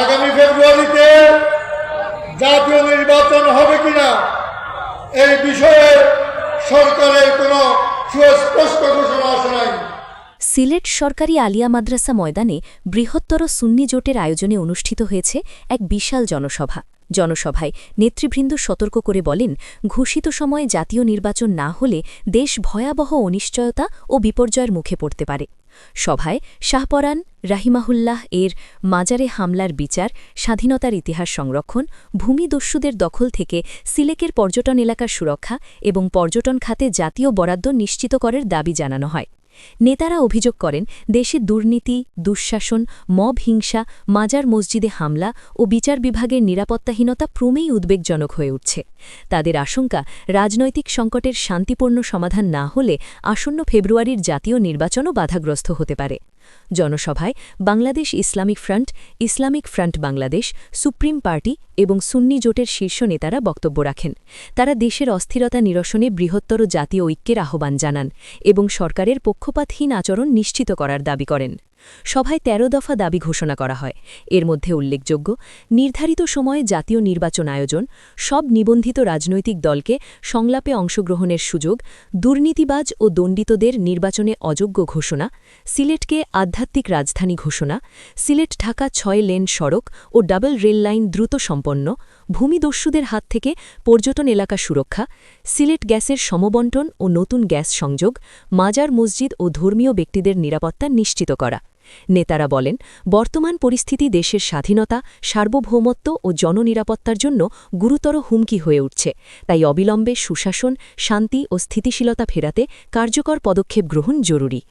আগামী ফেব্রুয়ারিতে জাতীয় নির্বাচন হবে কিনা এই বিষয়ে সরকারের কোনো সুস্পষ্ট ঘোষণা আসে নাই। সিলেট সরকারি আলিয়া মাদ্রাসা ময়দানে বৃহত্তর সুন্নি জোটের আয়োজনে অনুষ্ঠিত হয়েছে এক বিশাল জনসভায় নেতৃবৃন্দ সতর্ক করে বলেন, ঘোষিত সময়ে জাতীয় নির্বাচন না হলে দেশ ভয়াবহ অনিশ্চয়তা ও বিপর্যয়ের মুখে পড়তে পারে। সভায় শাহপরান রাহিমাহুল্লাহ এর মাজারে হামলার বিচার, স্বাধীনতার ইতিহাস সংরক্ষণ, ভূমিদস্যুদের দখল থেকে সিলেটের পর্যটন এলাকার সুরক্ষা এবং পর্যটন খাতে জাতীয় বরাদ্দ নিশ্চিত করার দাবি জানানো হয়। নেতারা অভিযোগ করেন, দেশে দুর্নীতি, দুঃশাসন, মব হিংসা, মাজার মসজিদে হামলা ও বিচার বিভাগের নিরাপত্তাহীনতা ক্রমেই উদ্বেগজনক হয়ে উঠছে। তাদের আশঙ্কা, রাজনৈতিক সংকটের শান্তিপূর্ণ সমাধান না হলে আসন্ন ফেব্রুয়ারির জাতীয় নির্বাচনও বাধাগ্রস্ত হতে পারে। জনসভায় Bangladesh Islamic front Bangladesh, supreme party এবং সুন্নি জোটের শীর্ষ নেতারা বক্তব্য রাখেন। তারা দেশের অস্থিরতা নিরসনে বৃহত্তর জাতীয় ঐক্যের আহ্বান জানান এবং সরকারের পক্ষপাতহীন আচরণ নিশ্চিত করার দাবি করেন। সভায় ১৩ দফা দাবি ঘোষণা করা হয়। এর মধ্যে উল্লেখযোগ্য, নির্ধারিত সময়ে জাতীয় নির্বাচন আয়োজন, সব নিবন্ধিত রাজনৈতিক দলকে সংলাপে অংশগ্রহণের সুযোগ, দুর্নীতিবাজ ও দণ্ডিতদের নির্বাচনে অযোগ্য ঘোষণা, সিলেটকে আধ্যাত্মিক রাজধানী ঘোষণা, সিলেট ঢাকা ৬ লেন সড়ক ও ডাবল রেল লাইন দ্রুত সম্পন্ন, ভূমিদস্যুদের হাত থেকে পর্যটন এলাকা সুরক্ষা, সিলেট গ্যাসের সমবণ্টন ও নতুন গ্যাস সংযোগ, মাজার মসজিদ ও ধর্মীয় ব্যক্তিদের নিরাপত্তা নিশ্চিত করা। নেতারা বলেন, বর্তমান পরিস্থিতি দেশের স্বাধীনতা, সার্বভৌমত্ব ও জননিরাপত্তার জন্য গুরুতর হুমকি হয়ে উঠছে। তাই অবিলম্বে সুশাসন, শান্তি ও স্থিতিশীলতা ফেরাতে কার্যকর পদক্ষেপ গ্রহণ জরুরি।